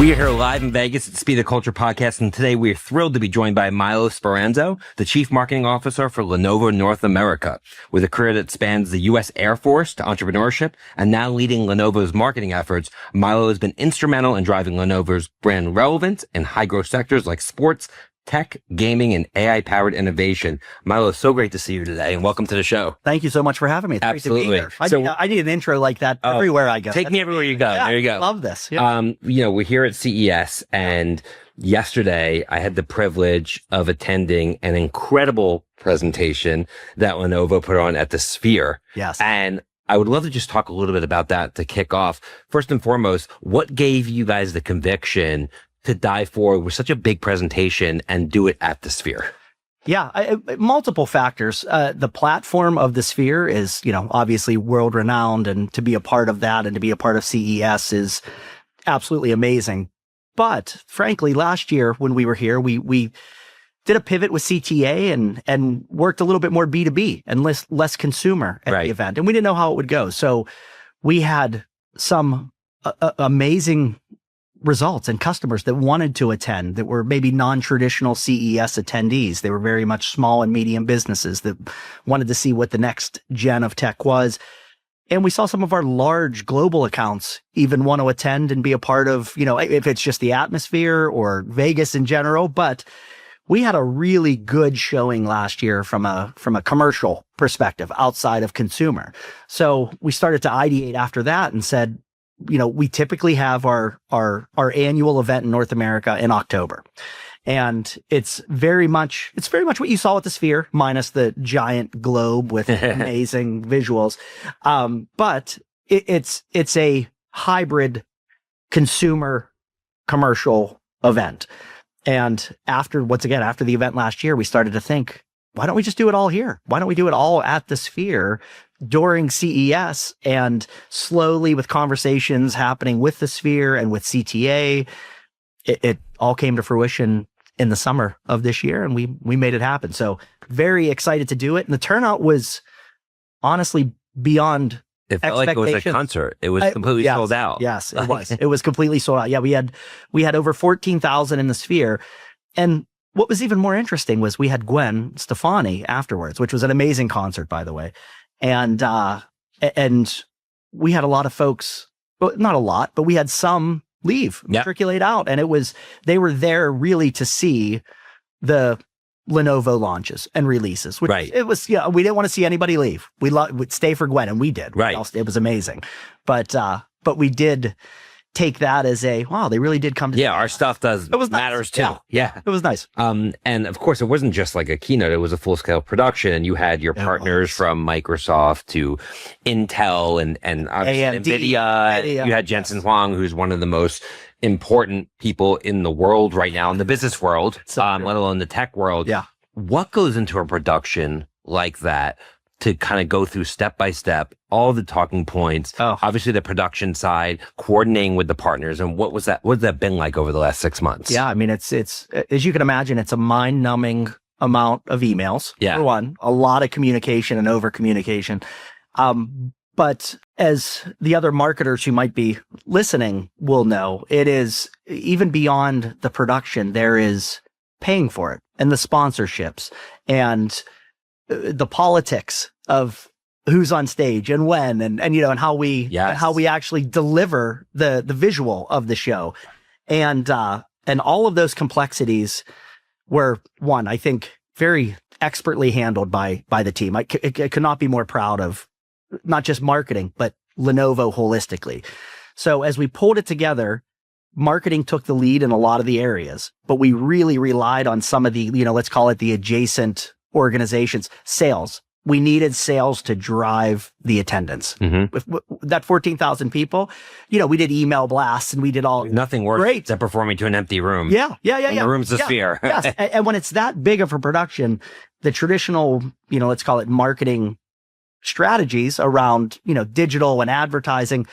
We are here live in Vegas at the Speed of Culture podcast, and today we are thrilled to be joined by Milo Speranzo, the Chief Marketing Officer for Lenovo North America. With a career that spans the U.S. Air Force to entrepreneurship and now leading Lenovo's marketing efforts, Milo has been instrumental in driving Lenovo's brand relevance in high-growth sectors like sports, tech, gaming, and AI-powered innovation. Milo, it's so great to see you today, and welcome to the show. Thank you so much for having me. It's Absolutely. great to be here. I need an intro like that everywhere I go. Take me everywhere you go. Yeah, there you go. I love this. Yeah. We're here at CES, and yesterday I had the privilege of attending an incredible presentation that Lenovo put on at the Sphere. Yes. And I would love to just talk a little bit about that to kick off. First and foremost, what gave you guys the conviction to dive forward with such a big presentation and do it at the Sphere? Yeah, multiple factors. The platform of the Sphere is, obviously world renowned, and to be a part of that and to be a part of CES is absolutely amazing. But frankly, last year when we were here, we did a pivot with CTA and worked a little bit more B2B and less consumer at the event. And we didn't know how it would go. So we had some amazing results and customers that wanted to attend, that were maybe non-traditional CES attendees. They were very much small and medium businesses that wanted to see what the next gen of tech was. And we saw some of our large global accounts even want to attend and be a part of, if it's just the atmosphere or Vegas in general. But we had a really good showing last year from a commercial perspective outside of consumer. So we started to ideate after that and said, we typically have our annual event in North America in October. And it's very much what you saw at the Sphere, minus the giant globe with amazing visuals. But it's a hybrid consumer commercial event. And after the event last year, we started to think, why don't we just do it all here? Why don't we do it all at the Sphere during CES? And slowly, with conversations happening with the Sphere and with CTA, it all came to fruition in the summer of this year, and we made it happen. So very excited to do it. And the turnout was honestly beyond it felt like it was a concert. It was completely sold out. Yes, it was. It was completely sold out. Yeah, we had over 14,000 in the Sphere. And what was even more interesting was we had Gwen Stefani afterwards, which was an amazing concert, by the way. And we had a lot of folks, well, not a lot, but we had some leave, matriculate out. And they were there really to see the Lenovo launches and releases. Which it was, we didn't want to see anybody leave. We'd stay for Gwen, and we did. Right. It was amazing. But we did take that as wow, they really did come to our stuff matters too. Yeah. It was nice. And of course it wasn't just like a keynote, it was a full-scale production, and you had your partners from Microsoft to Intel and AMD, NVIDIA. You had Jensen Huang, who's one of the most important people in the world right now, in the business world, let alone the tech world. Yeah. What goes into a production like that to kind of go through step by step, all the talking points, obviously the production side, coordinating with the partners, and what's that been like over the last 6 months? Yeah, I mean, it's as you can imagine, it's a mind-numbing amount of emails. Yeah. For one, a lot of communication and over-communication. But as the other marketers who might be listening will know, it is even beyond the production, there is paying for it and the sponsorships and the politics of who's on stage and when, and how we actually deliver the visual of the show, and all of those complexities were, one, I think, very expertly handled by the team. I could not be more proud of not just marketing, but Lenovo holistically. So as we pulled it together, marketing took the lead in a lot of the areas, but we really relied on some of the, let's call it the adjacent organizations. Sales. We needed sales to drive the attendance. Mm-hmm. With that 14,000 people, we did email blasts and we did all. Nothing worse than performing to an empty room. Yeah. The room's the Sphere. Yes. And when it's that big of a production, the traditional, let's call it marketing strategies around, digital and advertising,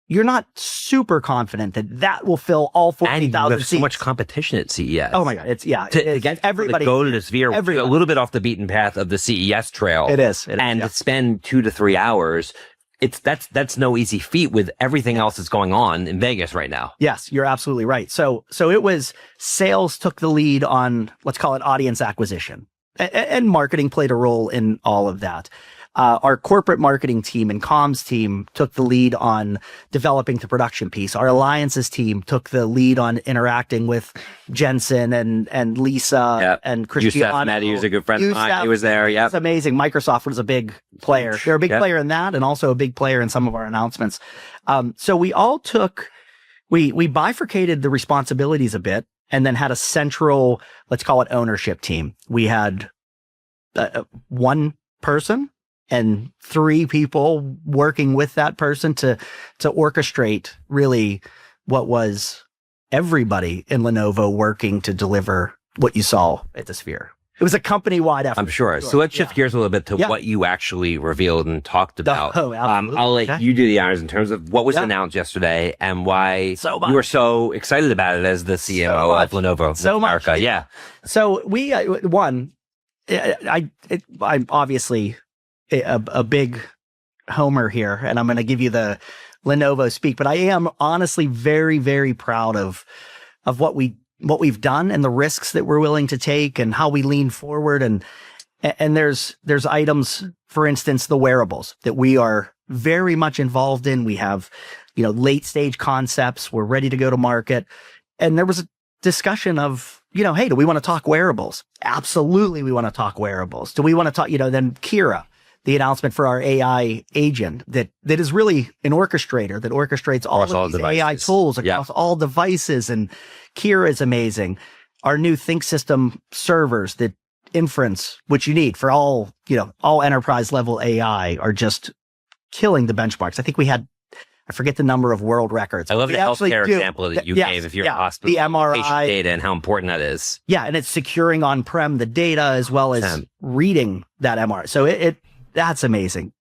you're not super confident that will fill all 14,000 seats. So much competition at CES. Oh my God. It's everybody. To go to the Sphere, a little bit off the beaten path of the CES trail. It is. To spend 2 to 3 hours that's no easy feat with everything else that's going on in Vegas right now. Yes, you're absolutely right. So it was sales took the lead on, let's call it audience acquisition, and marketing played a role in all of that. Our corporate marketing team and comms team took the lead on developing the production piece. Our alliances team took the lead on interacting with Jensen and Lisa and Cristiano. Youssef Mehdi, who's a good friend of mine. He was there. Yeah, it's amazing. Microsoft was a big player. They're a big player in that, and also a big player in some of our announcements. So we all took, we bifurcated the responsibilities a bit, and then had a central, let's call it ownership team. We had one person and 3 people working with that person to orchestrate really what was everybody in Lenovo working to deliver what you saw at the Sphere. It was a company-wide effort. I'm sure. So let's shift gears a little bit to what you actually revealed and talked about. I'll let you do the honors in terms of what was announced yesterday and why you were so excited about it as the CMO of Lenovo North America. Yeah. So we, I'm obviously a big homer here, and I'm going to give you the Lenovo speak, but I am honestly very, very proud of what we've done and the risks that we're willing to take and how we lean forward. And there's items, for instance, the wearables that we are very much involved in. We have, late stage concepts. We're ready to go to market. And there was a discussion of, hey, do we want to talk wearables? Absolutely. We want to talk wearables. Do we want to talk, then Kira, the announcement for our AI agent that is really an orchestrator that orchestrates all of these AI tools across all devices. And Kira is amazing. Our new Think System servers that inference, which you need for all enterprise level AI, are just killing the benchmarks. I think we had, I forget the number of world records. I love the healthcare example that you gave if you're a hospital. The MRI patient data and how important that is. Yeah, and it's securing on-prem the data as well as reading that MRI. So that's amazing.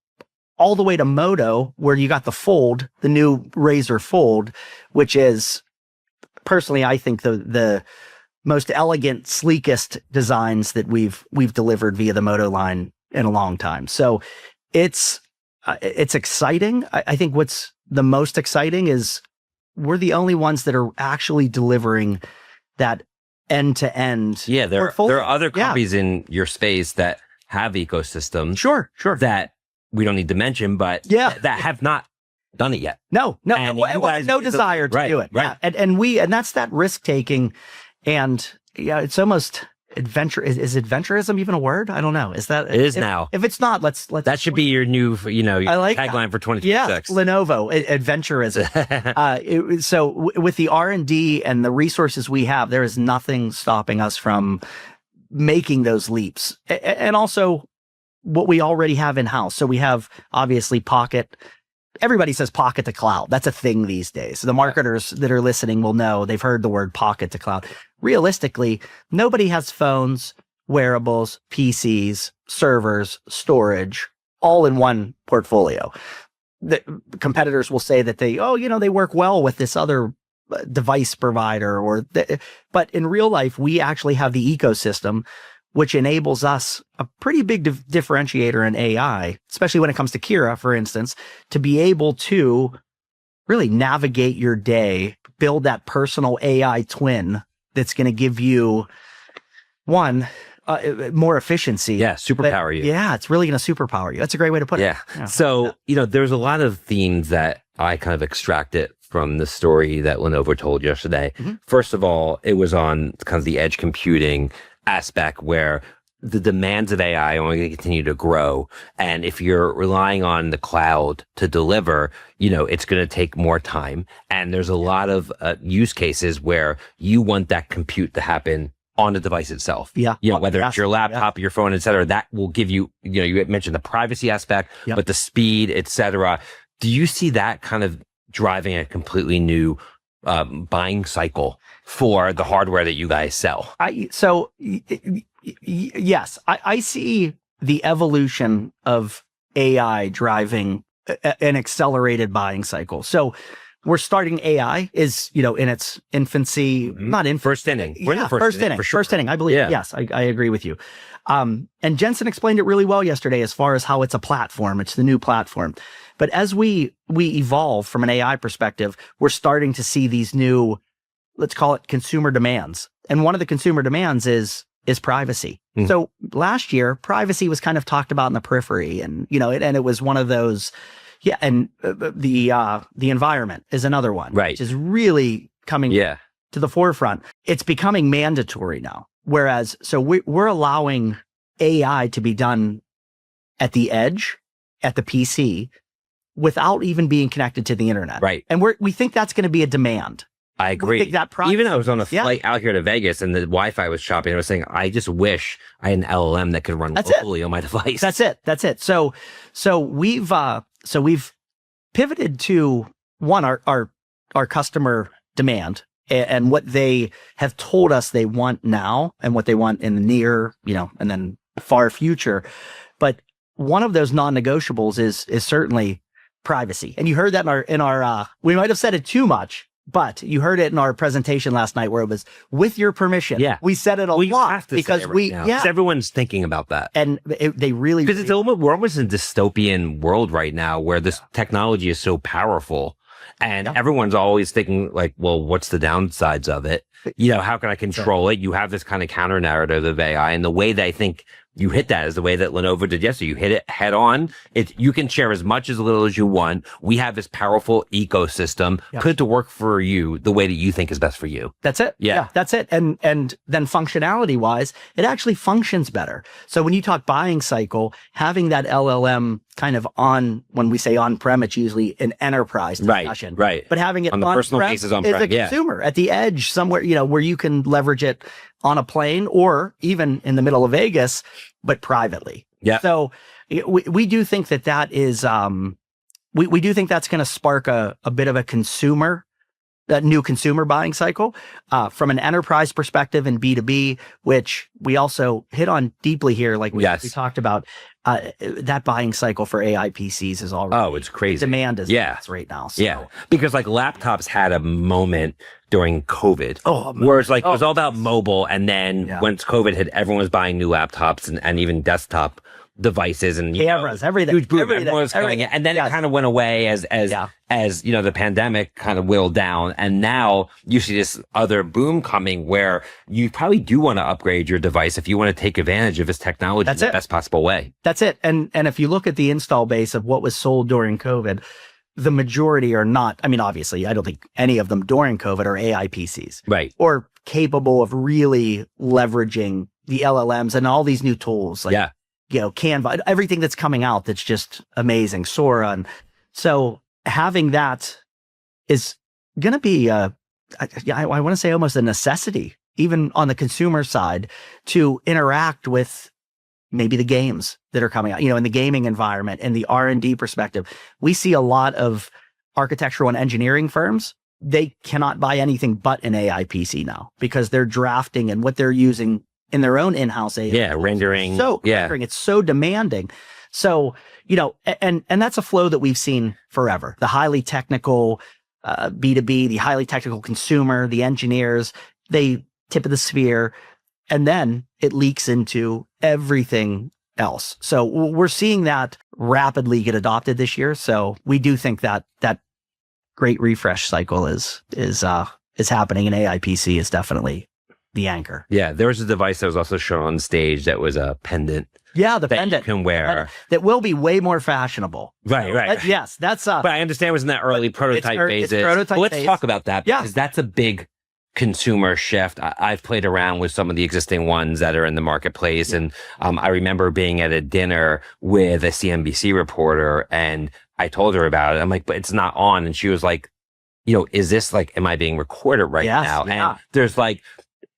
All the way to Moto, where you got the Fold, the new Razer Fold, which is personally, I think the most elegant, sleekest designs that we've delivered via the Moto line in a long time. So it's exciting. I think what's the most exciting is we're the only ones that are actually delivering that end-to-end. Yeah, there are other companies in your space that have ecosystems. Sure. That we don't need to mention, but that have not done it yet. No desire to do it. Right. Yeah. And that's that risk taking. And it's almost adventure. Is adventurism even a word? I don't know. Is that? It is now. If it's not, let's. That should be your new, I like tagline for 2026. Yeah, Lenovo, adventurism. So with the R&D and the resources we have, there is nothing stopping us from making those leaps. And also what we already have in house. So we have obviously Pocket. Everybody says Pocket to cloud. That's a thing these days. So the marketers that are listening will know, they've heard the word Pocket to cloud. Realistically, nobody has phones, wearables, PCs, servers, storage, all in one portfolio. The competitors will say that they work well with this other device provider but in real life, we actually have the ecosystem, which enables us a pretty big differentiator in AI, especially when it comes to Kira, for instance, to be able to really navigate your day, build that personal AI twin that's going to give you more efficiency. Yeah, superpower you. Yeah, it's really going to superpower you. That's a great way to put it. Yeah. So, there's a lot of themes that I kind of extracted from the story that Lenovo told yesterday. Mm-hmm. First of all, it was on kind of the edge computing aspect where the demands of AI are only going to continue to grow. And if you're relying on the cloud to deliver, it's going to take more time. And there's a lot of use cases where you want that compute to happen on the device itself. Yeah. Whether it's your laptop, your phone, et cetera, that will give you, you mentioned the privacy aspect, but the speed, et cetera. Do you see that kind of driving a completely new buying cycle for the hardware that you guys sell? Yes, I see the evolution of AI driving an accelerated buying cycle. So we're starting AI is, in its infancy, not in First inning. We're in the first inning, for sure. first inning. I believe. Yeah. Yes, I agree with you. And Jensen explained it really well yesterday as far as how it's a platform. It's the new platform. But as we evolve from an AI perspective, we're starting to see these new, let's call it consumer demands. And one of the consumer demands is privacy. So last year, privacy was kind of talked about in the periphery, and and it was one of those. Yeah, and the environment is another one, right? Which is really coming to the forefront. It's becoming mandatory now. Whereas, so we're allowing AI to be done at the edge, at the PC, without even being connected to the internet, right? And we think that's going to be a demand. I agree. Even I was on a flight out here to Vegas and the Wi-Fi was choppy. I was saying, I just wish I had an LLM that could run locally on my device. That's it. So we've pivoted to our customer demand and what they have told us they want now and what they want in the near, and then far future. But one of those non-negotiables is certainly privacy. And you heard that in our we might have said it too much, but you heard it in our presentation last night where it was with your permission. Yeah. We said it a lot because everyone's thinking about that. And they really, because we're almost in a dystopian world right now where this technology is so powerful and everyone's always thinking like, well, what's the downsides of it? How can I control it? You have this kind of counter narrative of AI, and the way that I think you hit that is the way that Lenovo did yesterday. You hit it head on. You can share as much as little as you want. We have this powerful ecosystem. Put it to work for you the way that you think is best for you. That's it. Yeah, that's it. And then functionality wise, it actually functions better. So when you talk buying cycle, having that LLM kind of when we say on-prem, it's usually an enterprise discussion. Right. But having it on the personal cases on-prem, is a consumer at the edge somewhere, where you can leverage it on a plane or even in the middle of Vegas, but privately. Yeah. So we do think that is, we do think that's going to spark a bit of that new consumer buying cycle from an enterprise perspective and B2B, which we also hit on deeply here. Like we talked about, that buying cycle for AI PCs is already, it's crazy. Demand is right now. So. Because like laptops had a moment during COVID where it's like, it was all about mobile. And then once COVID hit, everyone was buying new laptops and even desktop devices and cameras, everything. Huge boom. Everyone was coming in. And then it kind of went away as the pandemic kind of whittled down. And now you see this other boom coming where you probably do want to upgrade your device if you want to take advantage of this technology in the best possible way. That's it. And if you look at the install base of what was sold during COVID, the majority are not, obviously, I don't think any of them during COVID are AI PCs. Right. Or capable of really leveraging the LLMs and all these new tools. Like, Canva, everything that's coming out that's just amazing. Sora. And so having that is going to be, I want to say almost a necessity, even on the consumer side, to interact with maybe the games that are coming out, in the gaming environment and the R&D perspective. We see a lot of architectural and engineering firms. They cannot buy anything but an AI PC now because they're drafting and what they're using in their own in-house AI. Rendering. Rendering. It's so demanding. So, and that's a flow that we've seen forever. The highly technical B2B, the highly technical consumer, the engineers, they tip of the sphere, and then it leaks into everything else. So we're seeing that rapidly get adopted this year. So we do think that great refresh cycle is happening, and AI PC is definitely the anchor. Yeah, there was a device that was also shown on stage that was a pendant. Yeah, the pendant you can wear that will be way more fashionable. Right. Yes, that's but I understand it was in that early prototype phase. Let's talk about that because that's a big consumer shift. I've played around with some of the existing ones that are in the marketplace, and I remember being at a dinner with a CNBC reporter, and I told her about it. I'm like, but it's not on, and she was like, is this like, am I being recorded right now? And there's like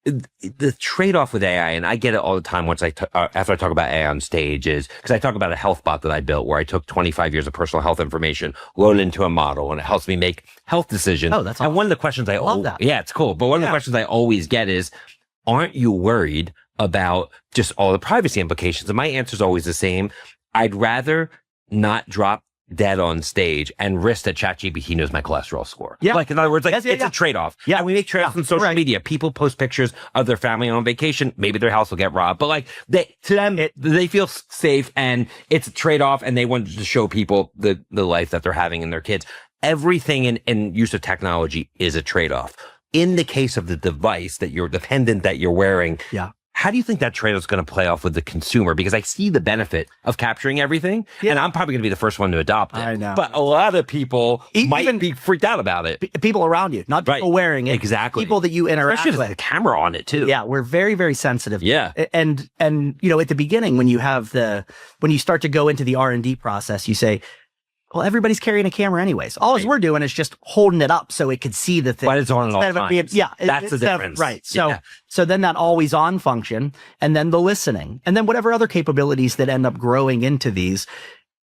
the trade-off with AI, and I get it all the time once after I talk about AI on stage, is because I talk about a health bot that I built where I took 25 years of personal health information, loaded into a model, and it helps me make health decisions. Oh, that's awesome. And one of the questions I love that. Yeah, it's cool. But one of the questions I always get is, aren't you worried about just all the privacy implications? And my answer is always the same. I'd rather not drop dead on stage and risk that ChatGPT knows my cholesterol score. Yeah. Like, in other words, like Yes, it's a trade-off. Yeah. And we make trade-offs on social media. People post pictures of their family on vacation. Maybe their house will get robbed, but like to them, they feel safe, and it's a trade-off, and they want to show people the life that they're having in their kids. Everything in use of technology is a trade-off. In the case of the device the pendant that you're wearing, how do you think that trade-off is going to play off with the consumer? Because I see the benefit of capturing everything, and I'm probably going to be the first one to adopt it. I know. But a lot of people might be freaked out about it. People around you, not people wearing it. Exactly. People that you interact Especially with. with a camera on it, too. Yeah, we're very, very sensitive. Yeah. And you know, at the beginning, when you start to go into the R&D process, you say, well, everybody's carrying a camera anyways. All we're doing is just holding it up so it could see the thing. But it's on at all times. That's the difference. Right. So then that always on function, and then the listening, and then whatever other capabilities that end up growing into these,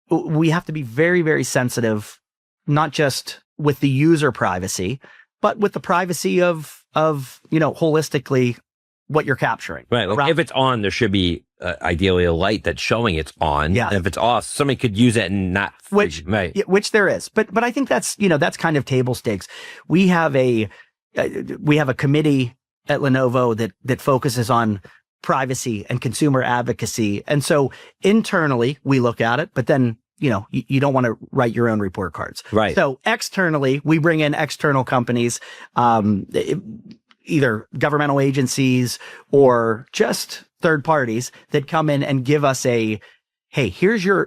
we have to be very, very sensitive, not just with the user privacy, but with the privacy of you know, holistically what you're capturing. Right. Like if it's on, there should be ideally a light that's showing it's on. Yeah. And if it's off, somebody could use it and not. Which there is. But I think that's, you know, that's kind of table stakes. We have a committee at Lenovo that focuses on privacy and consumer advocacy. And so internally we look at it, but then, you know, you don't want to write your own report cards. Right. So externally, we bring in external companies, either governmental agencies or just third parties that come in and give us hey,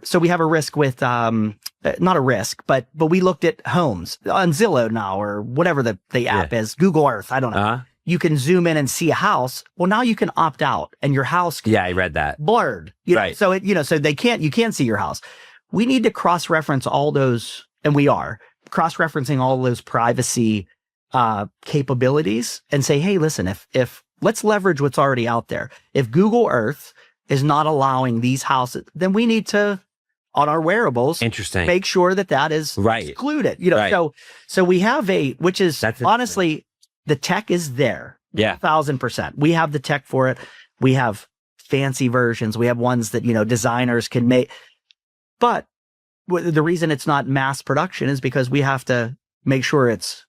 so we have a risk with, not a risk, but we looked at homes on Zillow now, or whatever the app is, Google Earth, I don't know. You can zoom in and see a house. Well, now you can opt out and your house I read that. Blurred. Right. So you can't see your house. We need to cross-reference all those, and we are cross-referencing all those privacy capabilities and say, hey, listen, if let's leverage what's already out there. If Google Earth is not allowing these houses, then we need to, on our wearables, make sure that is excluded. You know, so we have which is honestly, the tech is there. Yeah. 1,000%. We have the tech for it. We have fancy versions. We have ones that, you know, designers can make. But the reason it's not mass production is because we have to make sure it's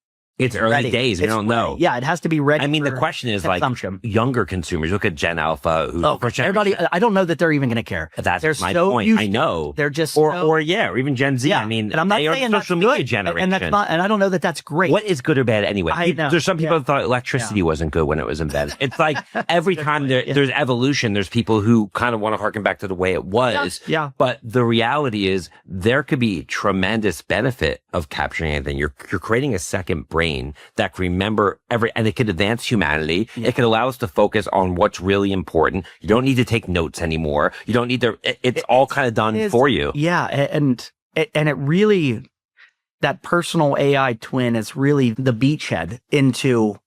early ready. days. We don't know. Yeah, it has to be ready. I mean, the question is consumption. Like younger consumers. Look at Gen Alpha. Everybody. I don't know that they're even going to care. That's my point. I know. They're just or even Gen Z. Yeah. I mean, and I'm not saying that's good. Generation. And that's not. And I don't know that that's great. What is good or bad anyway? I know. There's some people that thought electricity wasn't good when it was invented. It's like every time there's evolution, there's people who kind of want to harken back to the way it was. Yeah. But the reality is there could be tremendous benefit of capturing anything. You're creating a second brain that can remember and it could advance humanity. Yeah. It could allow us to focus on what's really important. You don't need to take notes anymore. You don't need to, it's all kind of done for you. Yeah. And it really, that personal AI twin is really the beachhead into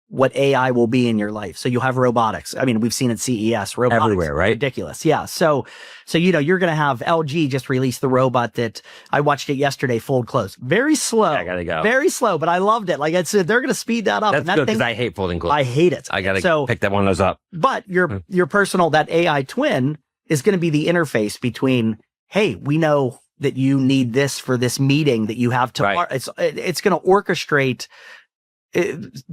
what AI will be in your life. So you'll have robotics. I mean, we've seen at CES, robotics everywhere, right? Ridiculous. Yeah. So, you know, you're going to have LG just released the robot that I watched it yesterday, fold close. Very slow. I gotta go. Very slow, but I loved it. Like they're going to speed that up. That's good because I hate folding clothes. I hate it. I got to pick that one of those up. But your personal, that AI twin is going to be the interface between, hey, we know that you need this for this meeting that you have tomorrow. Right. It's going to orchestrate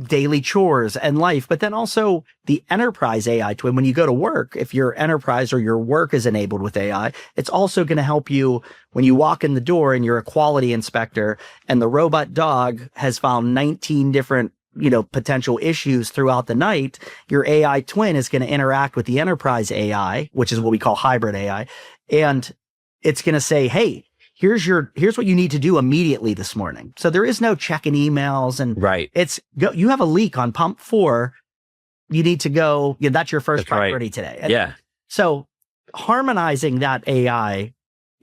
daily chores and life, but then also the enterprise AI twin. When you go to work, if your enterprise or your work is enabled with AI, it's also going to help you when you walk in the door and you're a quality inspector and the robot dog has found 19 different, you know, potential issues throughout the night. Your AI twin is going to interact with the enterprise AI, which is what we call hybrid AI. And it's going to say, hey, here's what you need to do immediately this morning. So there is no checking emails and you have a leak on pump 4. You need to go. Yeah, that's your first priority today. And so harmonizing that AI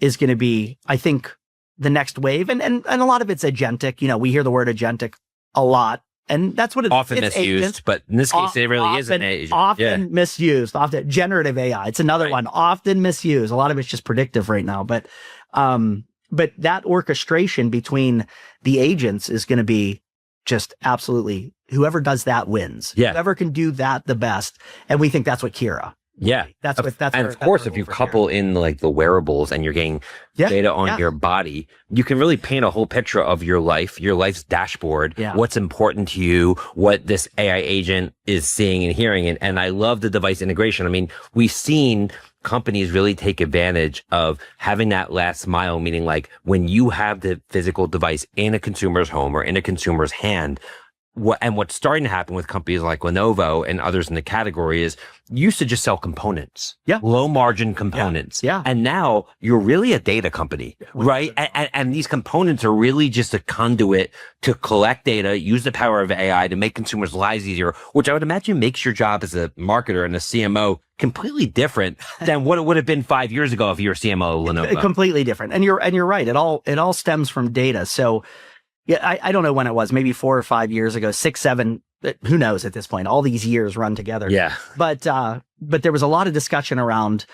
is going to be, I think, the next wave. And a lot of it's agentic. You know, we hear the word agentic a lot. And that's what it's often misused, agents. But in this case, it really is an agent. Often misused. Often generative AI. It's another one. Often misused. A lot of it's just predictive right now. But that orchestration between the agents is going to be just absolutely, whoever does that wins. Yeah. Whoever can do that the best. And we think that's what Kira Yeah. That's what that's and where- of course, that's if you over couple in like the wearables and you're getting here. data on your body, you can really paint a whole picture of your life's dashboard, what's important to you, what this AI agent is seeing and hearing. And I love the device integration. I mean, we've seen companies really take advantage of having that last mile, meaning like when you have the physical device in a consumer's home or in a consumer's hand. What's starting to happen with companies like Lenovo and others in the category is you used to just sell components, low margin components. And now you're really a data company, right? And these components are really just a conduit to collect data, use the power of AI to make consumers' lives easier, which I would imagine makes your job as a marketer and a CMO completely different than what it would have been 5 years ago if you were CMO of Lenovo. Completely different. And you're right. It all stems from data. So I don't know when it was, maybe 4 or 5 years ago, 6, 7, who knows at this point, all these years run together. Yeah. But there was a lot of discussion around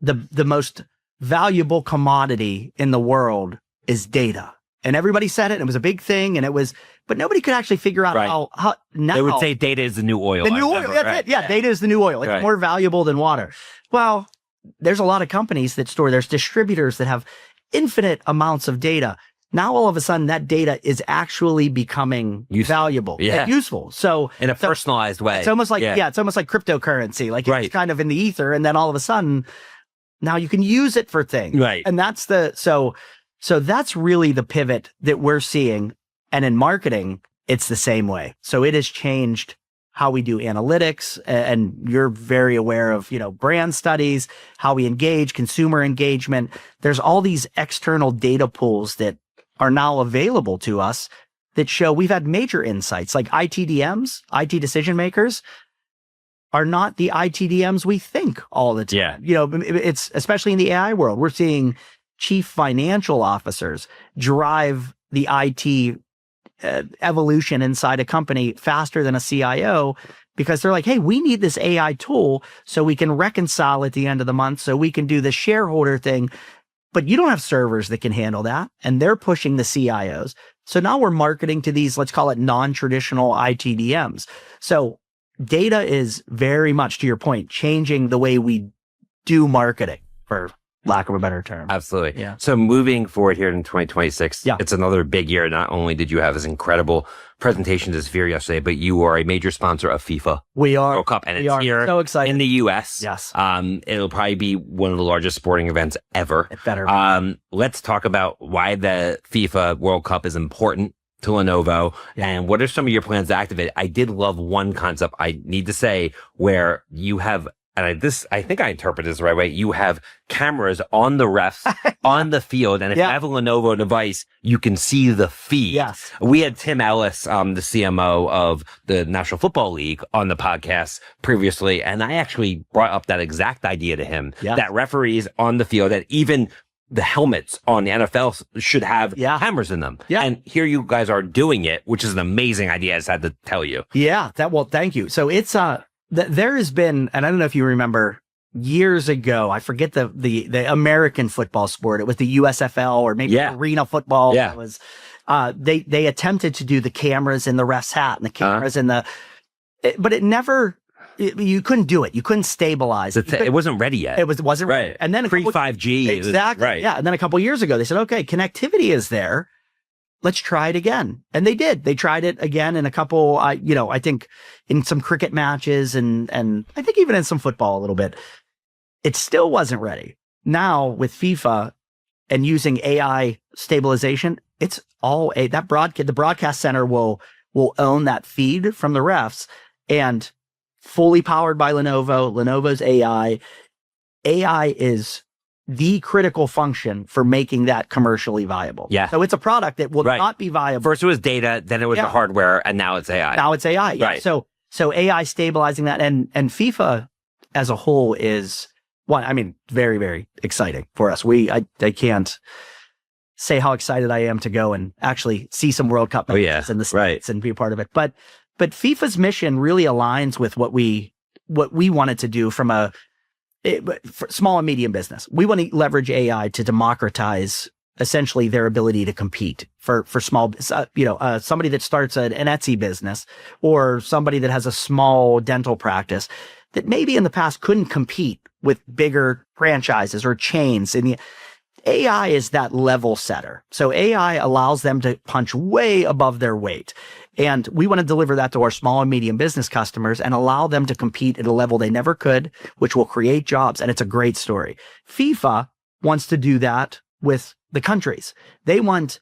the most valuable commodity in the world is data. And everybody said it, and it was a big thing, but nobody could actually figure out how now. They would say data is the new oil. The new oil, that's it. Yeah, data is the new oil. It's more valuable than water. Well, there's a lot of companies that there's distributors that have infinite amounts of data. Now, all of a sudden, that data is actually becoming valuable and useful. So in a personalized way, it's almost like it's almost like cryptocurrency. Like it's kind of in the ether, and then all of a sudden, now you can use it for things. Right. And that's so that's really the pivot that we're seeing. And in marketing, it's the same way. So it has changed how we do analytics, and you're very aware of, brand studies, how we engage, consumer engagement. There's all these external data pools that are now available to us that show we've had major insights, like ITDMs, IT decision makers, are not the ITDMs we think all the time. It's especially in the AI world. We're seeing chief financial officers drive the IT evolution inside a company faster than a CIO, because they're like, hey, we need this AI tool so we can reconcile at the end of the month, so we can do the shareholder thing. But you don't have servers that can handle that. And they're pushing the CIOs. So now we're marketing to these, let's call it non-traditional ITDMs. So data is very much, to your point, changing the way we do marketing, for lack of a better term. Absolutely. Yeah. So moving forward here in 2026, it's another big year. Not only did you have this incredible presentation to Sphere yesterday, but you are a major sponsor of FIFA World Cup, and it's here so excited in the US. Yes. It'll probably be one of the largest sporting events ever. It better be. Let's talk about why the FIFA World Cup is important to Lenovo and what are some of your plans to activate it. I did love one concept, I need to say, where you have, and I think I interpret this the right way. You have cameras on the refs on the field, and if you have a Lenovo device, you can see the feed. Yes. We had Tim Ellis, the CMO of the National Football League, on the podcast previously, and I actually brought up that exact idea to him. That referees on the field, that even the helmets on the NFL should have cameras in them. And here you guys are doing it, which is an amazing idea. I just had to tell you. Well, thank you. So it's there has been, and I don't know if you remember, years ago, I forget the American football sport. It was the USFL or maybe arena football. It was they attempted to do the cameras in the ref's hat and the cameras in but it never. You couldn't do it. You couldn't stabilize. It wasn't ready yet. It wasn't right. And then pre 5G. Exactly. Right. Yeah. And then a couple of years ago, they said, okay, connectivity is there. Let's try it again. And they did. They tried it again in a couple, I think in some cricket matches and I think even in some football a little bit. It still wasn't ready. Now with FIFA and using AI stabilization, it's all the broadcast center will own that feed from the refs, and fully powered by Lenovo's AI. AI is the critical function for making that commercially viable. So it's a product that will not be viable. First it was data, then it was the hardware, and now it's AI. Now it's AI. Yeah. Right. So AI stabilizing that, and FIFA as a whole is very, very exciting for us. I can't say how excited I am to go and actually see some World Cup matches in the States and be a part of it. But FIFA's mission really aligns with what we wanted to do for small and medium business. We want to leverage AI to democratize essentially their ability to compete for small, somebody that starts an Etsy business or somebody that has a small dental practice. that maybe in the past couldn't compete with bigger franchises or chains. And the AI is that level setter. So AI allows them to punch way above their weight. And we want to deliver that to our small and medium business customers and allow them to compete at a level they never could, which will create jobs. And it's a great story. FIFA wants to do that with the countries. They want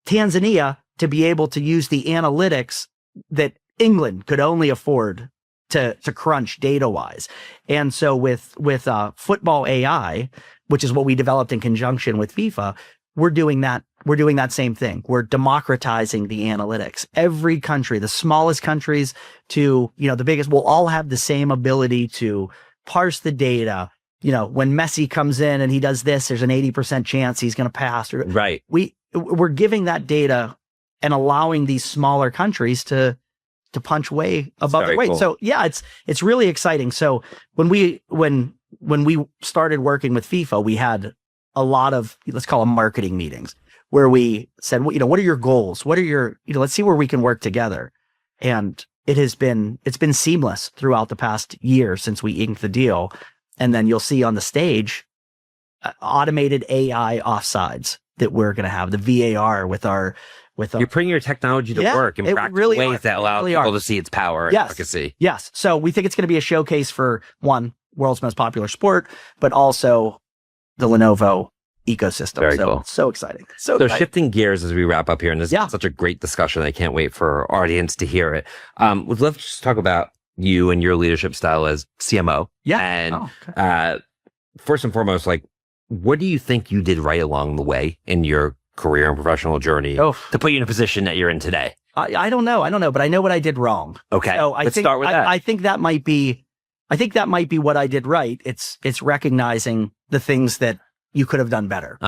Tanzania to be able to use the analytics that England could only afford to crunch data wise. And so with FootballAI, which is what we developed in conjunction with FIFA, we're doing that same thing. We're democratizing the analytics. Every country, the smallest countries to, the biggest, will all have the same ability to parse the data. When Messi comes in and he does this, there's an 80% chance he's going to pass. Right. We're giving that data and allowing these smaller countries to punch way above their weight. Cool. So yeah, it's really exciting. So when we started working with FIFA, we had a lot of, let's call them marketing meetings, where we said, what are your goals? What are your, let's see where we can work together. And it's been seamless throughout the past year since we inked the deal. And then you'll see on the stage, automated AI offsides that we're going to have, the VAR with our. You're putting your technology to work in practical ways that allow people to see its power and efficacy. Yes. So we think it's going to be a showcase for one, world's most popular sport, but also the Lenovo ecosystem. Very cool. So exciting. So shifting gears as we wrap up here, and this is such a great discussion. I can't wait for our audience to hear it. We'd love to just talk about you and your leadership style as CMO. Yeah. And first and foremost, what do you think you did right along the way in your career and professional journey to put you in a position that you're in today? I don't know, but I know what I did wrong. Okay. So Let's start with that. I think that might be what I did right. It's recognizing the things that you could have done better.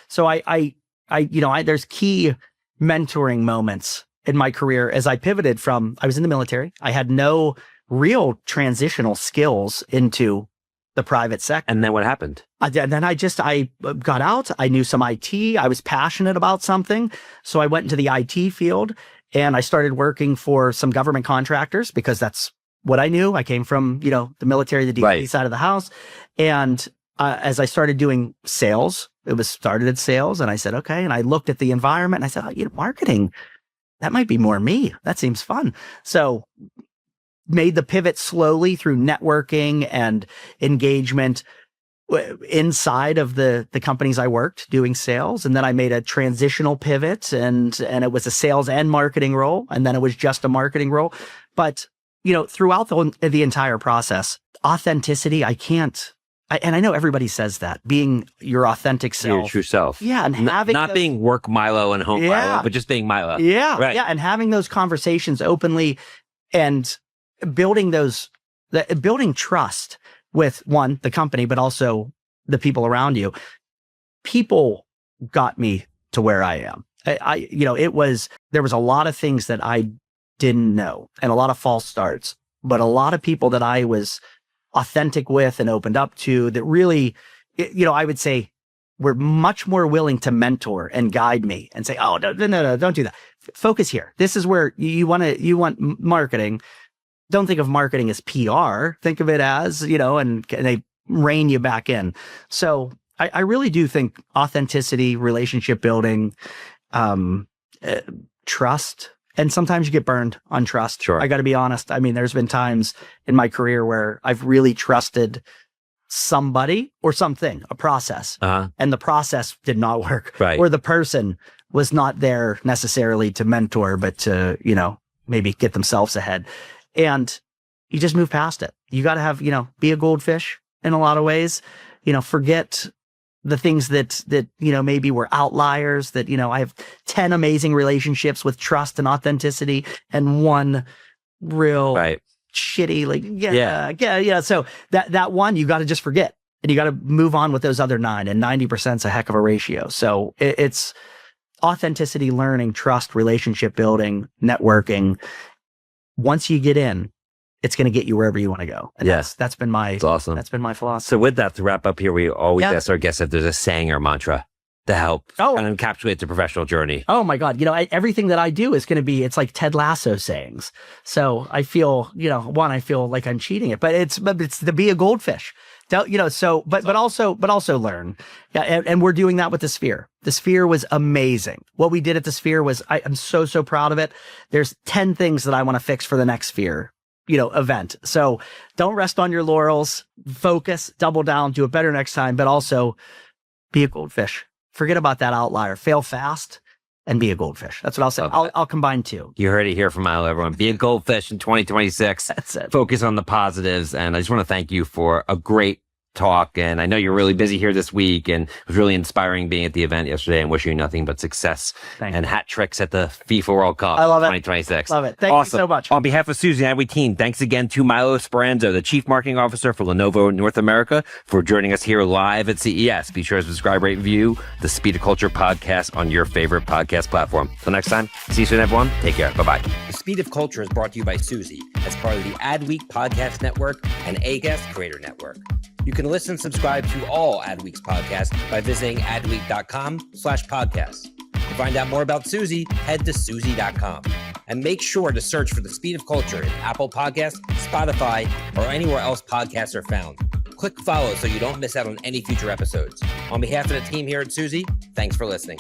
So I there's key mentoring moments in my career as I pivoted from, I was in the military. I had no real transitional skills into the private sector. And then what happened? And then I got out. I knew some IT. I was passionate about something. So I went into the IT field and I started working for some government contractors because that's what I knew. I came from, the military, the DoD side of the house. And as I started doing sales, started at sales. And I said, okay. And I looked at the environment and I said, marketing, that might be more me. That seems fun. So made the pivot slowly through networking and engagement inside of the companies I worked doing sales. And then I made a transitional pivot and it was a sales and marketing role. And then it was just a marketing role. But, throughout the entire process, authenticity, and I know everybody says that, being your authentic self. Your true self. Yeah. And having not being work Milo and home Milo, but just being Milo. Yeah. Right. Yeah. And having those conversations openly and building trust with one, the company, but also the people around you. People got me to where I am. There was a lot of things that I didn't know and a lot of false starts, but a lot of people that I was authentic with and opened up to that really, I would say were much more willing to mentor and guide me and say, oh, no, don't do that. Focus here. This is where you want marketing. Don't think of marketing as PR. Think of it as, and they rein you back in. So I really do think authenticity, relationship building, trust, and sometimes you get burned on trust. Sure. I got to be honest. I mean, there's been times in my career where I've really trusted somebody or something, a process, and the process did not work. Right. Or the person was not there necessarily to mentor, but to, maybe get themselves ahead. And you just move past it. You got to have, be a goldfish in a lot of ways, forget the things that, maybe were outliers that, I have 10 amazing relationships with trust and authenticity and one real shitty, So that one, you got to just forget and you got to move on with those other 9, and 90% is a heck of a ratio. So it's authenticity, learning, trust, relationship building, networking. Once you get in, it's going to get you wherever you want to go. And that's been my, awesome. That's been my philosophy. So with that, to wrap up here, we always ask our guests if there's a saying or mantra to help Oh. kind of encapsulate the professional journey? Oh my God. Everything that I do is going to be, it's like Ted Lasso sayings. So I feel, I feel like I'm cheating it, but it's to be a goldfish. But also learn. Yeah. And we're doing that with the Sphere. The Sphere was amazing. What we did at the Sphere was, I'm so proud of it. There's 10 things that I want to fix for the next Sphere, event. So don't rest on your laurels, focus, double down, do it better next time, but also be a goldfish. Forget about that outlier. Fail fast and be a goldfish. That's what I'll say. I'll combine two. You heard it here from Milo, everyone. Be a goldfish in 2026. That's it. Focus on the positives. And I just want to thank you for a great talk. And I know you're really busy here this week, and it was really inspiring being at the event yesterday, and wishing you nothing but success and hat tricks at the FIFA World Cup. I love it. 2026. Love it. Thank you so much. On behalf of Suzy and we team, thanks again to Milo Speranzo, the Chief Marketing Officer for Lenovo North America, for joining us here live at CES. Be sure to subscribe, rate, and review the Speed of Culture podcast on your favorite podcast platform. Till next time, see you soon, everyone. Take care. Bye-bye. The Speed of Culture is brought to you by Suzy as part of the Adweek Podcast Network and Acast Creator Network. You can listen and subscribe to all Adweek's podcasts by visiting adweek.com/podcasts. To find out more about Suzy, head to Suzy.com. And make sure to search for The Speed of Culture in Apple Podcasts, Spotify, or anywhere else podcasts are found. Click follow so you don't miss out on any future episodes. On behalf of the team here at Suzy, thanks for listening.